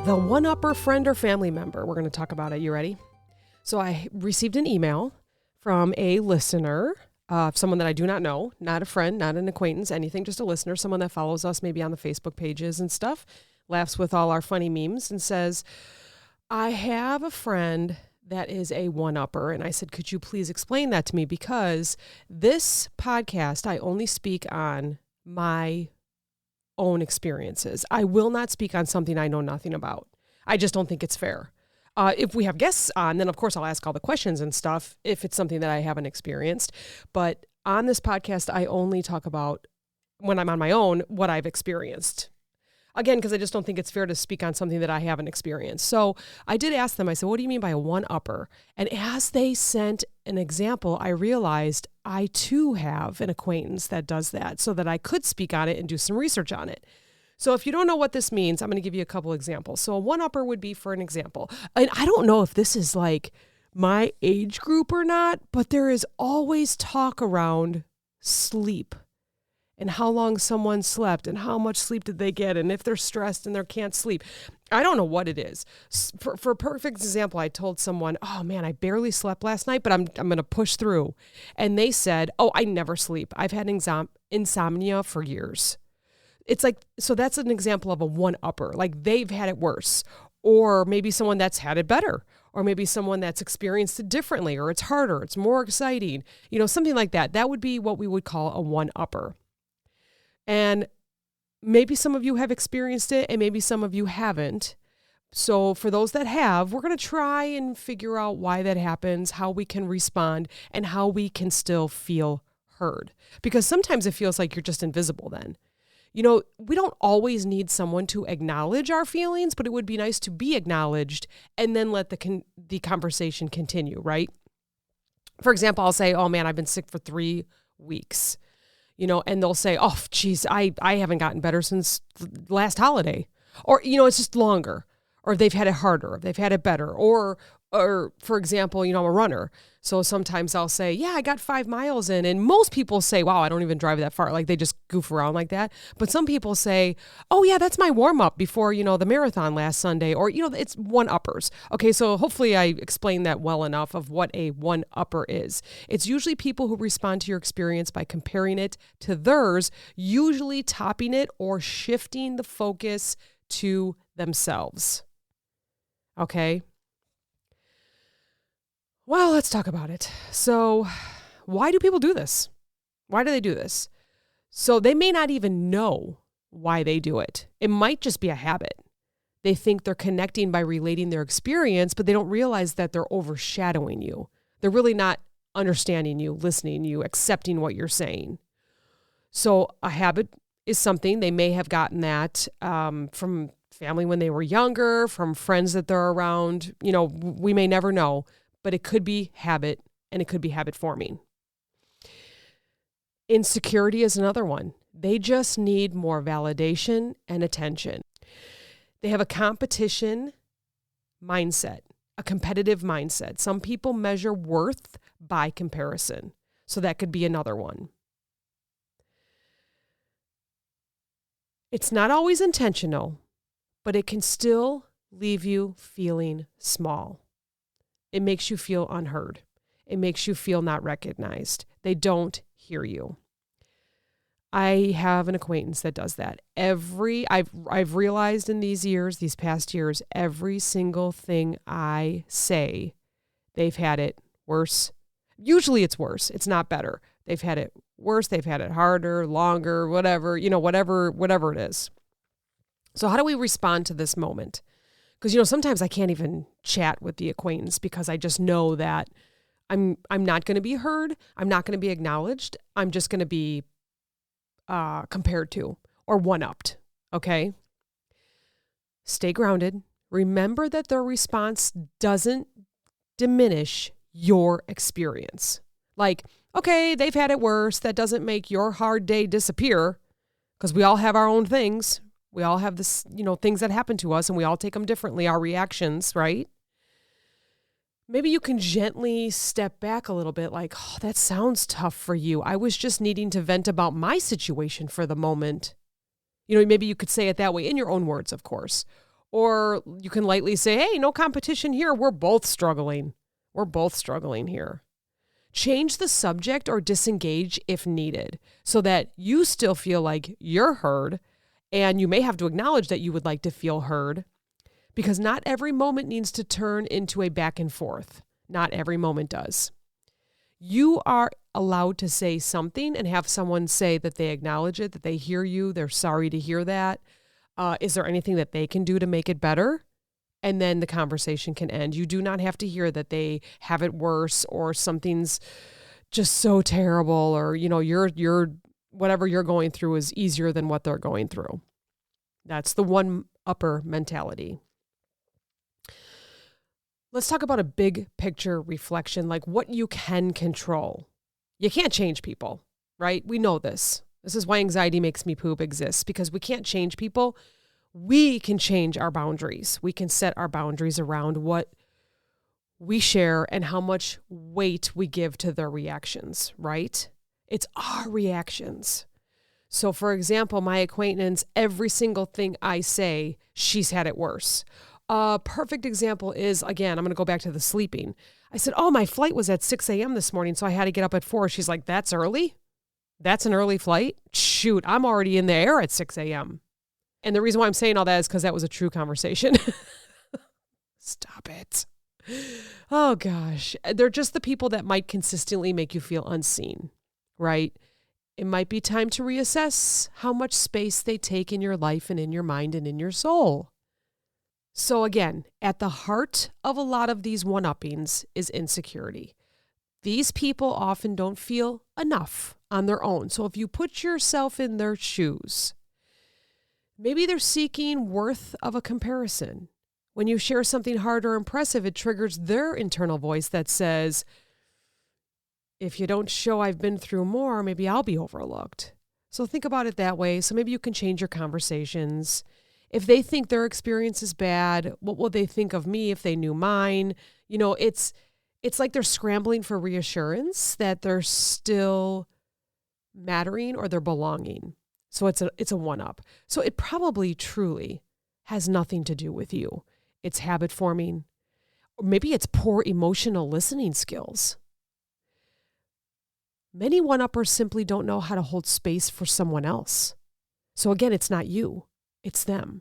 The one-upper friend or family member. We're going to talk about it. You ready? So I received an email from a listener, someone that I do not know, not a friend, not an acquaintance, anything, just a listener, someone that follows us maybe on the Facebook pages and stuff, laughs with all our funny memes and says, I have a friend that is a one-upper. And I said, could you please explain that to me? Because this podcast, I only speak on my own experiences. I will not speak on something I know nothing about. I just don't think it's fair. If we have guests on, then of course I'll ask all the questions and stuff if it's something that I haven't experienced. But on this podcast, I only talk about, when I'm on my own, what I've experienced. Again, because I just don't think it's fair to speak on something that I haven't experienced. So I did ask them, I said, what do you mean by a one-upper? And as they sent an example, I realized I too have an acquaintance that does that, so that I could speak on it and do some research on it. So if you don't know what this means, I'm going to give you a couple examples. So a one-upper would be, for an example, and I don't know if this is like my age group or not, but there is always talk around sleep and how long someone slept and how much sleep did they get and if they're stressed and they can't sleep. I don't know what it is. For a perfect example, I told someone, oh man, I barely slept last night, but I'm going to push through. And they said, oh, I never sleep. I've had insomnia for years. It's like, so that's an example of a one-upper, like they've had it worse, or maybe someone that's had it better, or maybe someone that's experienced it differently, or it's harder, it's more exciting, something like that. That would be what we would call a one-upper. And maybe some of you have experienced it and maybe some of you haven't. So for those that have, we're going to try and figure out why that happens, how we can respond, and how we can still feel heard. Because sometimes it feels like you're just invisible then. We don't always need someone to acknowledge our feelings, but it would be nice to be acknowledged and then let the conversation continue, right? For example, I'll say, oh man, I've been sick for 3 weeks. And they'll say, oh, geez, I haven't gotten better since last holiday. Or, it's just longer. Or they've had it harder. Or they've had it better. Or for example, I'm a runner. So sometimes I'll say, yeah, I got 5 miles in. And most people say, wow, I don't even drive that far. Like they just goof around like that. But some people say, oh yeah, that's my warm up before, the marathon last Sunday. Or, it's one-uppers. Okay, so hopefully I explained that well enough of what a one-upper is. It's usually people who respond to your experience by comparing it to theirs, usually topping it or shifting the focus to themselves. Okay? Well, let's talk about it. So why do people do this? Why do they do this? So they may not even know why they do it. It might just be a habit. They think they're connecting by relating their experience, but they don't realize that they're overshadowing you. They're really not understanding you, listening to you, accepting what you're saying. So a habit is something they may have gotten that from family when they were younger, from friends that they're around. We may never know. But it could be habit, and it could be habit forming. Insecurity is another one. They just need more validation and attention. They have a competition mindset, a competitive mindset. Some people measure worth by comparison. So that could be another one. It's not always intentional, but it can still leave you feeling small. It makes you feel unheard. It makes you feel not recognized. They don't hear you. I have an acquaintance that does that. I've realized in these past years, every single thing I say, they've had it worse. Usually it's worse. It's not better. They've had it worse. They've had it harder, longer, whatever it is. So how do we respond to this moment? Because, sometimes I can't even chat with the acquaintance because I just know that I'm not going to be heard. I'm not going to be acknowledged. I'm just going to be compared to or one-upped. Okay? Stay grounded. Remember that their response doesn't diminish your experience. Like, okay, they've had it worse. That doesn't make your hard day disappear because we all have our own things. We all have this, things that happen to us and we all take them differently, our reactions, right? Maybe you can gently step back a little bit like, oh, that sounds tough for you. I was just needing to vent about my situation for the moment. Maybe you could say it that way in your own words, of course. Or you can lightly say, hey, no competition here. We're both struggling. We're both struggling here. Change the subject or disengage if needed so that you still feel like you're heard, and you may have to acknowledge that you would like to feel heard, because not every moment needs to turn into a back and forth. Not every moment does. You are allowed to say something and have someone say that they acknowledge it, that they hear you, they're sorry to hear that. Is there anything that they can do to make it better? And then the conversation can end. You do not have to hear that they have it worse or something's just so terrible, or, you're whatever you're going through is easier than what they're going through. That's the one-upper mentality. Let's talk about a big picture reflection, like what you can control. You can't change people, right? We know this. This is why Anxiety Makes Me Poop exists, because we can't change people. We can change our boundaries. We can set our boundaries around what we share and how much weight we give to their reactions, right? It's our reactions. So for example, my acquaintance, every single thing I say, she's had it worse. A perfect example is, again, I'm going to go back to the sleeping. I said, oh, my flight was at 6 a.m. this morning, so I had to get up at 4. She's like, that's early? That's an early flight? Shoot, I'm already in the air at 6 a.m. And the reason why I'm saying all that is because that was a true conversation. Stop it. Oh, gosh. They're just the people that might consistently make you feel unseen, right? It might be time to reassess how much space they take in your life and in your mind and in your soul. So again, at the heart of a lot of these one-uppings is insecurity. These people often don't feel enough on their own. So if you put yourself in their shoes, maybe they're seeking worth of a comparison. When you share something hard or impressive, it triggers their internal voice that says, if you don't show I've been through more, maybe I'll be overlooked. So think about it that way. So maybe you can change your conversations. If they think their experience is bad, what will they think of me if they knew mine? It's like they're scrambling for reassurance that they're still mattering or they're belonging. So it's a one-up. So it probably truly has nothing to do with you. It's habit forming. Or maybe it's poor emotional listening skills. Many one-uppers simply don't know how to hold space for someone else. So again, it's not you. It's them.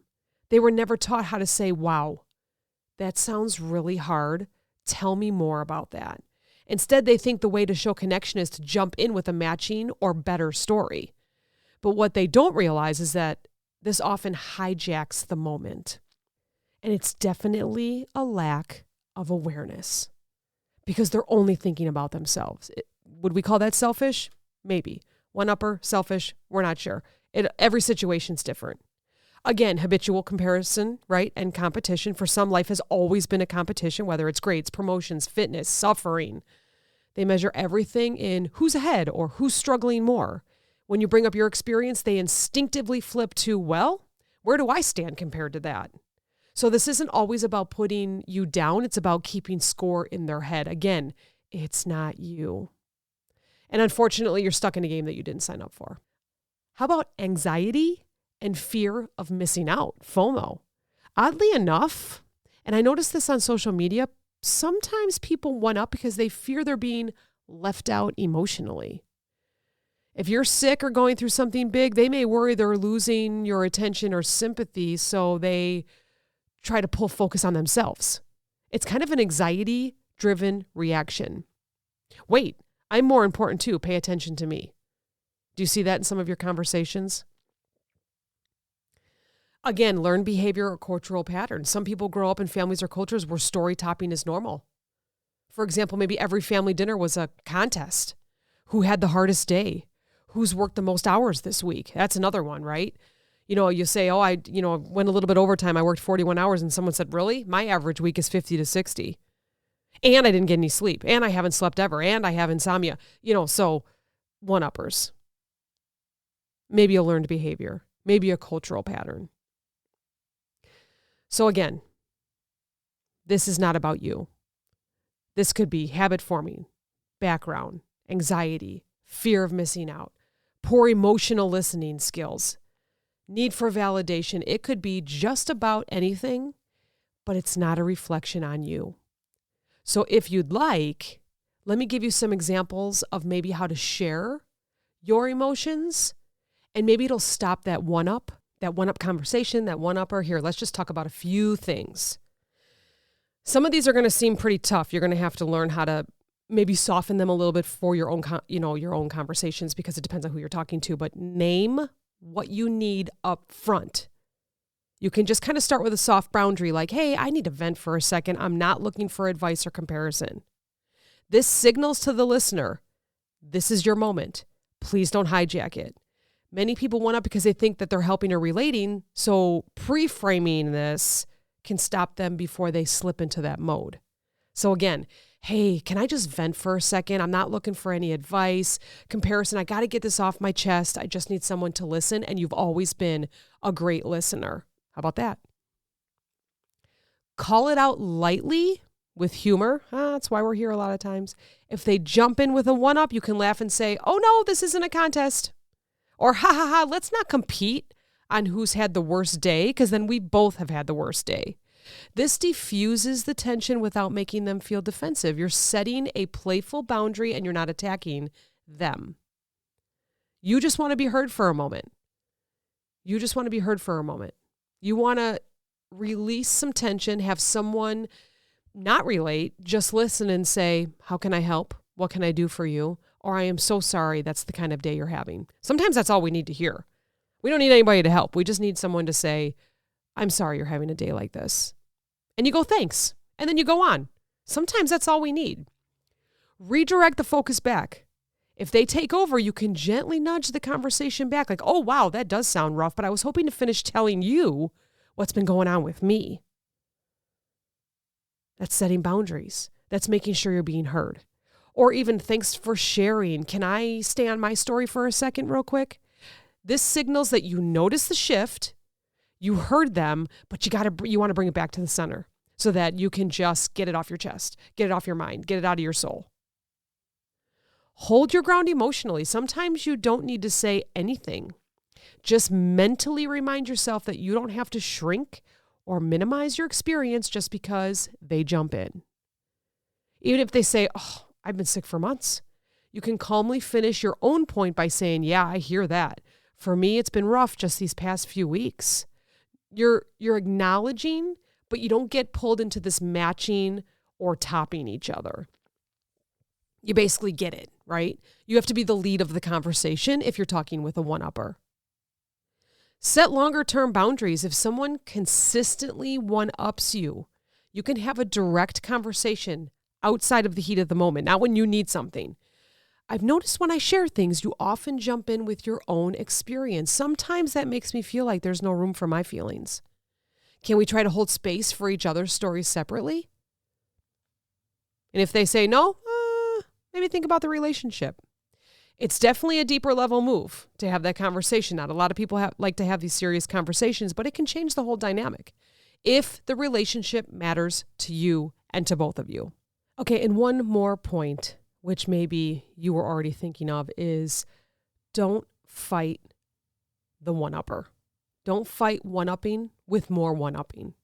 They were never taught how to say, wow, that sounds really hard. Tell me more about that. Instead, they think the way to show connection is to jump in with a matching or better story. But what they don't realize is that this often hijacks the moment. And it's definitely a lack of awareness because they're only thinking about themselves. Would we call that selfish? Maybe. One-upper, selfish, we're not sure. Every situation's different. Again, habitual comparison, right? And competition. For some, life has always been a competition, whether it's grades, promotions, fitness, suffering. They measure everything in who's ahead or who's struggling more. When you bring up your experience, they instinctively flip to, well, where do I stand compared to that? So this isn't always about putting you down. It's about keeping score in their head. Again, it's not you. And unfortunately, you're stuck in a game that you didn't sign up for. How about anxiety and fear of missing out, FOMO? Oddly enough, and I noticed this on social media, sometimes people one-up because they fear they're being left out emotionally. If you're sick or going through something big, they may worry they're losing your attention or sympathy, so they try to pull focus on themselves. It's kind of an anxiety-driven reaction. Wait, I'm more important too. Pay attention to me. Do you see that in some of your conversations? Again, learned behavior or cultural patterns. Some people grow up in families or cultures where story topping is normal. For example, maybe every family dinner was a contest. Who had the hardest day? Who's worked the most hours this week? That's another one, right? You say, oh, I went a little bit overtime. I worked 41 hours. And someone said, really? My average week is 50 to 60. And I didn't get any sleep. And I haven't slept ever. And I have insomnia. So one-uppers. Maybe a learned behavior. Maybe a cultural pattern. So again, this is not about you. This could be habit forming, background, anxiety, fear of missing out, poor emotional listening skills. need for validation. It could be just about anything, but it's not a reflection on you. So if you'd like, let me give you some examples of maybe how to share your emotions, and maybe it'll stop that one-up conversation, that one-upper. Here, let's just talk about a few things. Some of these are going to seem pretty tough. You're going to have to learn how to maybe soften them a little bit for your own, your own conversations, because it depends on who you're talking to, but name what you need up front. You can just kind of start with a soft boundary like, hey, I need to vent for a second. I'm not looking for advice or comparison. This signals to the listener, this is your moment. Please don't hijack it. Many people one up because they think that they're helping or relating, so pre-framing this can stop them before they slip into that mode. So again, hey, can I just vent for a second? I'm not looking for any advice, comparison. I got to get this off my chest. I just need someone to listen, and you've always been a great listener. How about that? Call it out lightly with humor. That's why we're here a lot of times. If they jump in with a one-up, you can laugh and say, oh no, this isn't a contest. Or ha ha ha, let's not compete on who's had the worst day, because then we both have had the worst day. This diffuses the tension without making them feel defensive. You're setting a playful boundary and you're not attacking them. You just want to be heard for a moment. You just want to be heard for a moment. You want to release some tension, have someone not relate, just listen and say, how can I help? What can I do for you? Or I am so sorry that's the kind of day you're having. Sometimes that's all we need to hear. We don't need anybody to help. We just need someone to say, I'm sorry you're having a day like this. And you go, thanks. And then you go on. Sometimes that's all we need. Redirect the focus back. If they take over, you can gently nudge the conversation back. Like, oh, wow, that does sound rough, but I was hoping to finish telling you what's been going on with me. That's setting boundaries. That's making sure you're being heard. Or even, thanks for sharing. Can I stay on my story for a second real quick? This signals that you notice the shift, you heard them, but you want to bring it back to the center so that you can just get it off your chest, get it off your mind, get it out of your soul. Hold your ground emotionally. Sometimes you don't need to say anything. Just mentally remind yourself that you don't have to shrink or minimize your experience just because they jump in. Even if they say, oh, I've been sick for months, you can calmly finish your own point by saying, yeah, I hear that. For me, it's been rough just these past few weeks. You're acknowledging, but you don't get pulled into this matching or topping each other. You basically get it, right? You have to be the lead of the conversation if you're talking with a one-upper. Set longer-term boundaries. If someone consistently one-ups you, you can have a direct conversation outside of the heat of the moment, not when you need something. I've noticed when I share things, you often jump in with your own experience. Sometimes that makes me feel like there's no room for my feelings. Can we try to hold space for each other's stories separately? And if they say no, maybe think about the relationship. It's definitely a deeper level move to have that conversation. Not a lot of people like to have these serious conversations, but it can change the whole dynamic if the relationship matters to you and to both of you. Okay, and one more point, which maybe you were already thinking of, is don't fight the one-upper. Don't fight one-upping with more one-upping.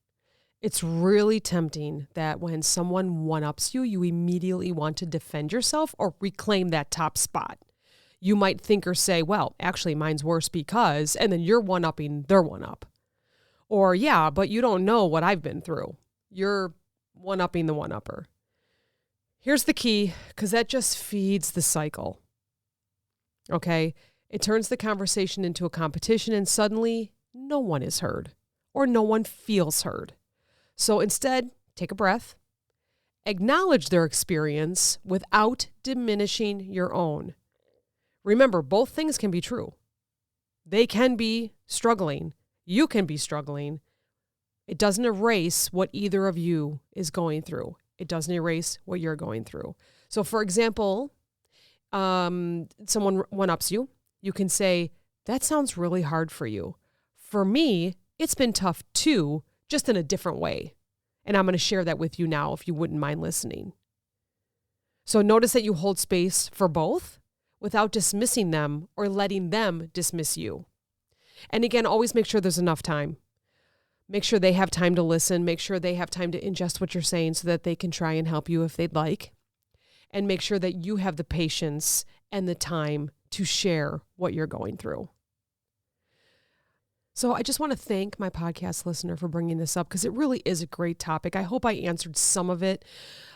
It's really tempting that when someone one-ups you, you immediately want to defend yourself or reclaim that top spot. You might think or say, well, actually mine's worse because, and then you're one-upping their one-up. Or, yeah, but you don't know what I've been through. You're one-upping the one-upper. Here's the key, because that just feeds the cycle. Okay? It turns the conversation into a competition, and suddenly no one is heard or no one feels heard. So instead, take a breath, acknowledge their experience without diminishing your own. Remember, both things can be true. They can be struggling. You can be struggling. It doesn't erase what either of you is going through. It doesn't erase what you're going through. So for example, someone one-ups you. You can say, that sounds really hard for you. For me, it's been tough too, just in a different way. And I'm going to share that with you now if you wouldn't mind listening. So notice that you hold space for both without dismissing them or letting them dismiss you. And again, always make sure there's enough time. Make sure they have time to listen. Make sure they have time to ingest what you're saying so that they can try and help you if they'd like. And make sure that you have the patience and the time to share what you're going through. So I just want to thank my podcast listener for bringing this up because it really is a great topic. I hope I answered some of it.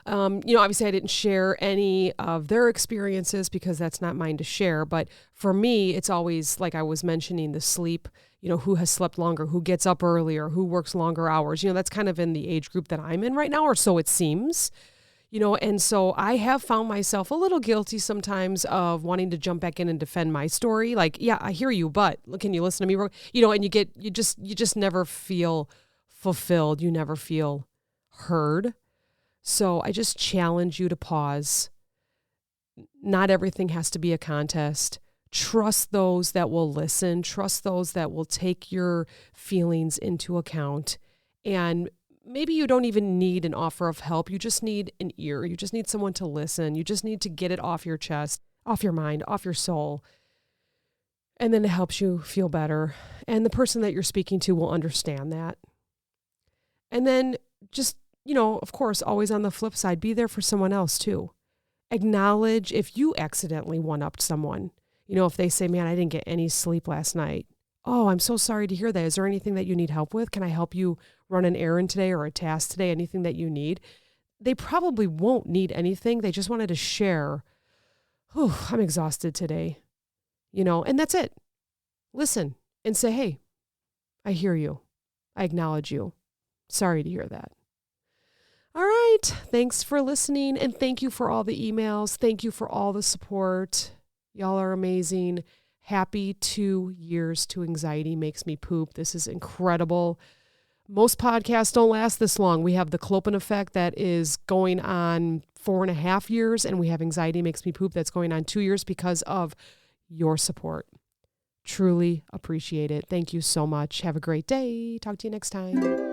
Obviously I didn't share any of their experiences because that's not mine to share. But for me, it's always like I was mentioning the sleep, who has slept longer, who gets up earlier, who works longer hours. That's kind of in the age group that I'm in right now, or so it seems. And so I have found myself a little guilty sometimes of wanting to jump back in and defend my story. Like, yeah, I hear you, but can you listen to me? And you just never feel fulfilled. You never feel heard. So I just challenge you to pause. Not everything has to be a contest. Trust those that will listen. Trust those that will take your feelings into account. And maybe you don't even need an offer of help. You just need an ear. You just need someone to listen. You just need to get it off your chest, off your mind, off your soul. And then it helps you feel better. And the person that you're speaking to will understand that. And then just, of course, always on the flip side, be there for someone else too. Acknowledge if you accidentally one-upped someone. If they say, man, I didn't get any sleep last night. Oh, I'm so sorry to hear that. Is there anything that you need help with? Can I help you run an errand today or a task today? Anything that you need? They probably won't need anything. They just wanted to share. I'm exhausted today. And that's it. Listen and say, hey, I hear you. I acknowledge you. Sorry to hear that. All right. Thanks for listening. And thank you for all the emails. Thank you for all the support. Y'all are amazing. Happy 2 years to Anxiety Makes Me Poop. This is incredible. Most podcasts don't last this long. We have the Clopen Effect that is going on 4.5 years, and we have Anxiety Makes Me Poop that's going on 2 years because of your support. Truly appreciate it. Thank you so much. Have a great day. Talk to you next time.